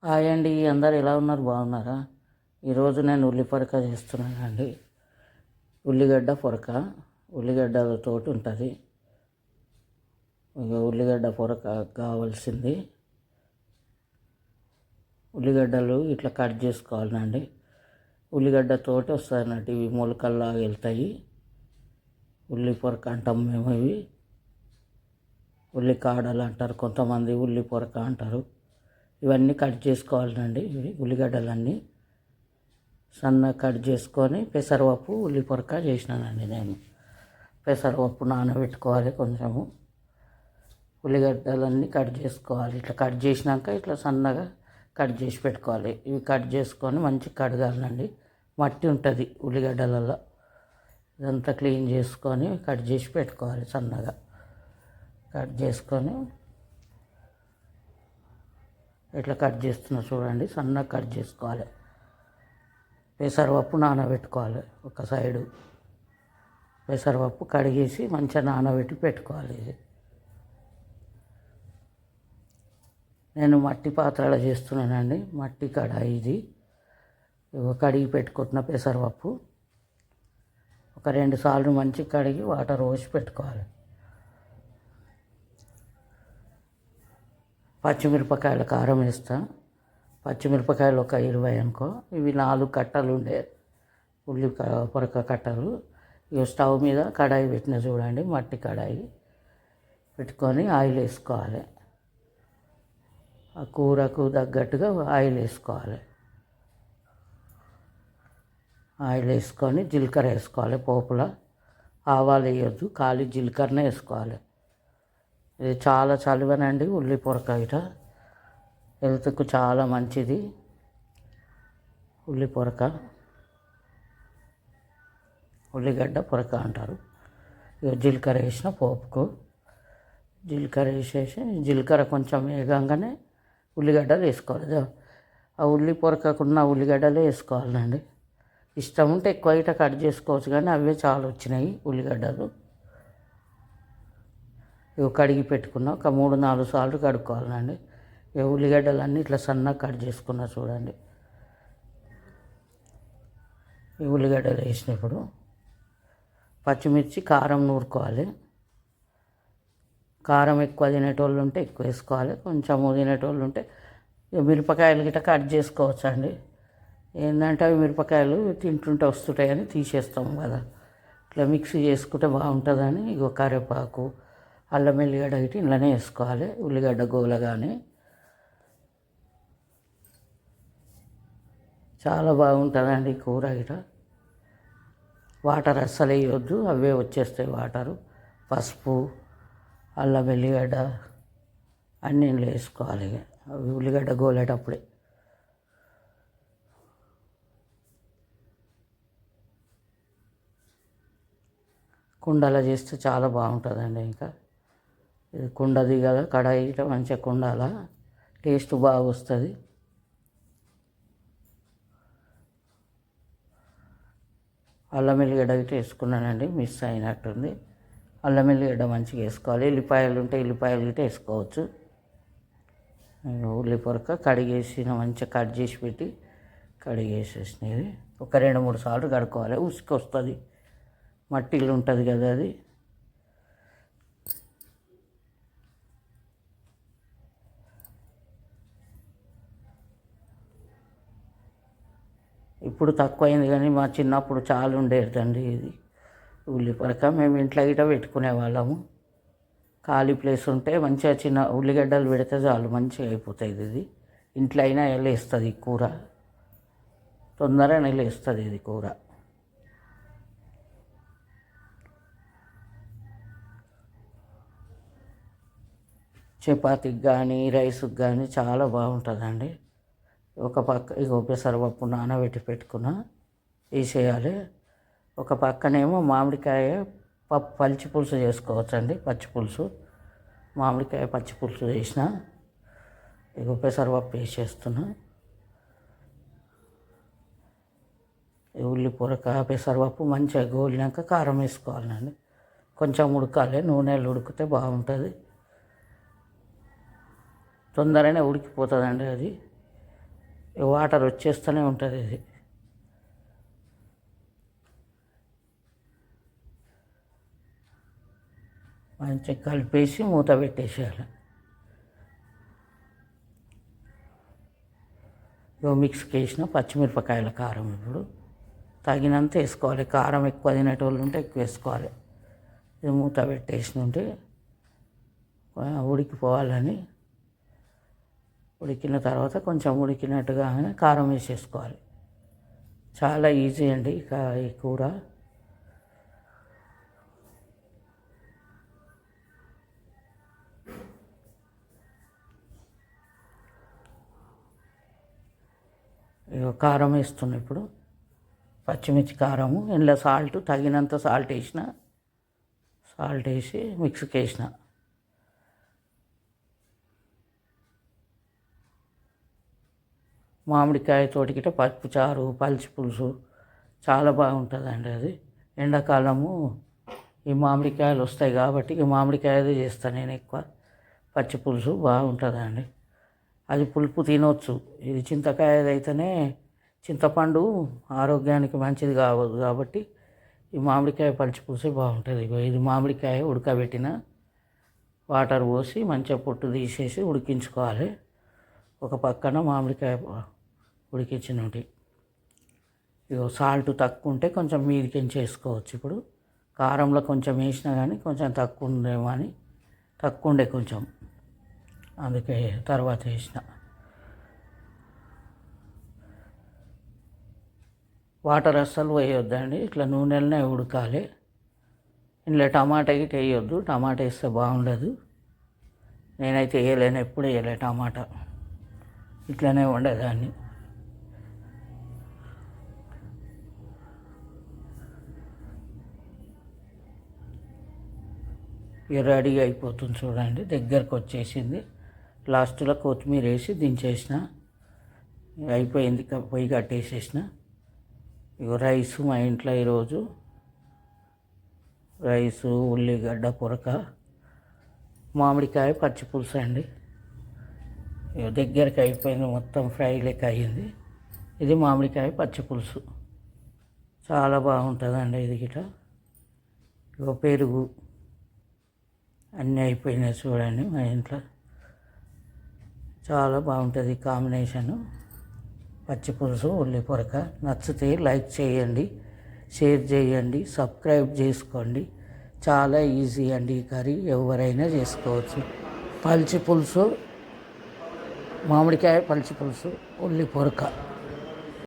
Hi అండి, అందరు ఎలా ఉన్నారు? బాగున్నారా? ఈరోజు నేను ఉల్లి పొరక చేస్తున్నానండి. ఉల్లిగడ్డ పొరక, ఉల్లిగడ్డలతోటి ఉంటుంది. ఇక ఉల్లిగడ్డ పొరక కావాల్సింది ఉల్లిగడ్డలు ఇట్లా కట్ చేసుకోవాలండి. ఉల్లిగడ్డతోటి వస్తాయి అన్నట్టు, ఇవి మొలకల్లాగా వెళ్తాయి. ఉల్లి పొరక అంటాం మేము. ఇవి ఉల్లి కాడలు అంటారు కొంతమంది, ఉల్లి పొరక అంటారు. ఇవన్నీ కట్ చేసుకోవాలండి. ఇవి ఉల్లిగడ్డలన్నీ సన్నగా కట్ చేసుకొని పెసరపప్పు ఉల్లి పొరక చేసినానండి నేను. పెసరపప్పు నానబెట్టుకోవాలి కొంచెము. ఉల్లిగడ్డలన్నీ కట్ చేసుకోవాలి. ఇట్లా కట్ చేసినాక ఇట్లా సన్నగా కట్ చేసి పెట్టుకోవాలి. ఇవి కట్ చేసుకొని మంచిగా కడగాలండి. మట్టి ఉంటుంది ఉల్లిగడ్డలలో, ఇదంతా క్లీన్ చేసుకొని కట్ చేసి పెట్టుకోవాలి. సన్నగా కట్ చేసుకొని ఇట్లా కట్ చేస్తున్నా చూడండి, సన్నగా కట్ చేసుకోవాలి. పెసరపప్పు నానబెట్టుకోవాలి. ఒక సైడు పెసరపప్పు కడిగేసి మంచిగా నానబెట్టి పెట్టుకోవాలి. ఇది నేను మట్టి పాత్రలో చేస్తున్నానండి. మట్టి కడాయి ఇది. కడిగి పెట్టుకుంటున్న పెసరపప్పు ఒక 2 సార్లు మంచిగా కడిగి వాటర్ పోసి పెట్టుకోవాలి. పచ్చిమిరపకాయల కారం వేస్తా. పచ్చిమిరపకాయలు ఒక 20 అనుకో. ఇవి 4 కట్టలు ఉండే ఉల్లి పొరక కట్టలు. ఇవి స్టవ్ మీద కడాయి పెట్టిన చూడండి, మట్టి కడాయి పెట్టుకొని ఆయిల్ వేసుకోవాలి. ఆ కూరకు తగ్గట్టుగా ఆయిల్ వేసుకోవాలి. ఆయిల్ వేసుకొని జీలకర్ర వేసుకోవాలి. పోపుల ఆవాలు వేయొద్దు, ఖాళీ జీలకర్రనే వేసుకోవాలి. ఇది చాలా చలువనండి ఉల్లి పొరక. ఇట హెల్త్కు చాలా మంచిది ఉల్లి పొరక. ఉల్లిగడ్డ పొరక అంటారు. ఇక జీలకర్ర వేసిన పోపుకు జీలకర్ర వేసేసి, జీలకర్ర కొంచెం వేగంగానే ఉల్లిగడ్డలు వేసుకోవాలి. ఆ ఉల్లి పొరకకున్న ఉల్లిగడ్డలే వేసుకోవాలండి. ఇష్టం ఉంటే ఎక్కువ ఇట కట్ చేసుకోవచ్చు, కానీ అవే చాలా వచ్చినాయి ఉల్లిగడ్డలు. ఇవి కడిగి పెట్టుకున్న ఒక 3-4 సార్లు కడుక్కోవాలండి. ఇక ఉల్లిగడ్డలన్నీ ఇట్లా సన్నగా కట్ చేసుకున్నా చూడండి. ఈ ఉల్లిగడ్డలు వేసినప్పుడు పచ్చిమిర్చి, కారం నూరుకోవాలి. కారం ఎక్కువ తినేటోళ్ళు ఉంటే ఎక్కువ వేసుకోవాలి, కొంచెం తినేటోళ్ళు ఉంటే మిరపకాయలు గిట్ట కట్ చేసుకోవచ్చు అండి. ఏంటంటే అవి మిరపకాయలు తింటుంటే వస్తుంటాయని తీసేస్తాం కదా, ఇట్లా మిక్సీ చేసుకుంటే బాగుంటుందని. ఇగో కరివేపాకు, అల్లం ఎల్లిగడ్డ గిట్ట ఇంట్లోనే వేసుకోవాలి. ఉల్లిగడ్డ గోల కానీ చాలా బాగుంటుందండి కూర గిట్ట. వాటర్ అస్సలు వేయొద్దు, అవే వచ్చేస్తాయి వాటరు. పసుపు, అల్లం ఎల్లిగడ్డ అన్నీ ఇందులో వేసుకోవాలి. అవి ఉల్లిగడ్డ గోలేటప్పుడే కుండలో చేస్తే చాలా బాగుంటుందండి. ఇంకా ఇది కుండది కదా, కడాయి ఇట్లా మంచిగా కుండాల టేస్ట్ బాగా వస్తుంది. అల్లం ఎల్లిగడ్డ గిట్ట వేసుకున్నానండి, మిస్ అయినట్టుంది. అల్లం ఎల్లిగడ్డ మంచిగా వేసుకోవాలి. ఎల్లిపాయలు ఉంటే ఎల్లిపాయలు గిట్ట వేసుకోవచ్చు. ఉల్లి పొరక కడిగేసిన మంచిగా కట్ చేసి పెట్టి కడిగేసేసినది ఒక 2-3 సార్లు కడుక్కోవాలి. ఉసుకు వస్తుంది, మట్టిలో ఉంటుంది కదా అది. ఇప్పుడు తక్కువైంది, కానీ మా చిన్నప్పుడు చాలా ఉండేదండి ఇది ఉల్లి పొరక. మేము ఇంట్లో గిట్ట పెట్టుకునే వాళ్ళము. ఖాళీ ప్లేస్ ఉంటే మంచిగా చిన్న ఉల్లిగడ్డలు పెడితే చాలు, మంచిగా అయిపోతుంది. ఇది ఇంట్లో అయినా వేస్తుంది కూర, తొందరగా వేస్తుంది ఇది కూర. చపాతీకి కానీ రైస్కి కానీ చాలా బాగుంటుందండి. ఒక పక్క ఇక పెసరపప్పు నానబెట్టి పెట్టుకున్న వేసేయాలి. ఒక పక్కనేమో మామిడికాయ పచ్చి పులుసు చేసుకోవచ్చండి. పచ్చి పులుసు, మామిడికాయ పచ్చి పులుసు చేసిన ఇక పెసరపప్పు వేసేస్తున్నా. ఉల్లి పొరక పెసరపప్పు మంచిగా గోలినాక కారం వేసుకోవాలండి. కొంచెం ఉడకాలి, నూనెలు ఉడికితే బాగుంటుంది. తొందరనే ఉడికిపోతుందండి అది. వాటర్ వచ్చేస్తూనే ఉంటుంది ఇది. మంచిగా కలిపేసి మూత పెట్టేసేయాలి. మిక్స్కి వేసిన పచ్చిమిరపకాయల కారం ఇప్పుడు తగినంత వేసుకోవాలి. కారం ఎక్కువ తినేటోళ్ళు ఉంటే ఎక్కువ వేసుకోవాలి. ఇది మూత పెట్టేసి ఉంటే ఉడికిపోవాలని, ఉడికిన తర్వాత కొంచెం ఉడికినట్టుగానే కారం వేసేసుకోవాలి. చాలా ఈజీ అండి ఈ కూర. కారం వేస్తున్నా ఇప్పుడు, పచ్చిమిర్చి కారము, ఇందులో సాల్ట్ తగినంత సాల్ట్ వేసిన, సాల్ట్ వేసి మిక్స్కి వేసిన. మామిడికాయ తోటికిట పప్పు చారు, పల్చి పులుసు చాలా బాగుంటుందండి. అది ఎండాకాలము ఈ మామిడికాయలు వస్తాయి కాబట్టి ఈ మామిడికాయదే చేస్తాను నేను ఎక్కువ. పచ్చి పులుసు బాగుంటుందండి. అది పులుపు తినవచ్చు. ఇది చింతకాయది అయితేనే, చింతపండు ఆరోగ్యానికి మంచిది కావదు కాబట్టి ఈ మామిడికాయ పచ్చి పులుసే బాగుంటుంది. ఇది మామిడికాయ ఉడకబెట్టిన, వాటర్ పోసి మంచిగా పొట్టు తీసేసి ఉడికించుకోవాలి. ఒక పక్కన మామిడికాయ ఉడికించినవి. సాల్ట్ తక్కువ ఉంటే కొంచెం మీదికించి వేసుకోవచ్చు. ఇప్పుడు కారంలో కొంచెం వేసినా కానీ కొంచెం తక్కువ ఉందేమో అని, తక్కువ ఉండే కొంచెం, అందుకే తర్వాత వేసిన. వాటర్ అస్సలు వేయొద్దండి, ఇట్లా నూనెలనే ఉడకాలి. ఇందులో టమాటా గిట్ట వేయొద్దు, టమాటా వేస్తే బాగుండదు. నేనైతే వేయలేను, ఎప్పుడు వేయలే టమాటా, ఇట్లనే వండేదాన్ని. ఇక రెడీ అయిపోతుంది చూడండి, దగ్గరకు వచ్చేసింది. లాస్ట్లో కొత్తిమీర వేసి దించేసిన, అయిపోయింది. పొయ్యి కట్టేసేసిన. ఇక రైసు మా ఇంట్లో ఈరోజు రైసు, ఉల్లిగడ్డ పొరక, మామిడికాయ పచ్చి పులుసు అండి. ఇక దగ్గరికి అయిపోయింది, మొత్తం ఫ్రై లెక్క అయ్యింది. ఇది మామిడికాయ పచ్చి పులుసు, చాలా బాగుంటుందండి ఇది గిట. ఇక పెరుగు అన్నీ అయిపోయినాయి చూడండి. మా ఇంట్లో చాలా బాగుంటుంది కాంబినేషను, పచ్చి పులుసు ఉల్లి పొరక. నచ్చితే లైక్ చేయండి, షేర్ చేయండి, సబ్స్క్రైబ్ చేసుకోండి. చాలా ఈజీ అండి ఈ కర్రీ, ఎవరైనా చేసుకోవచ్చు. పల్చి పులుసు, మామిడికాయ పల్చి పులుసు, ఉల్లి పొరక.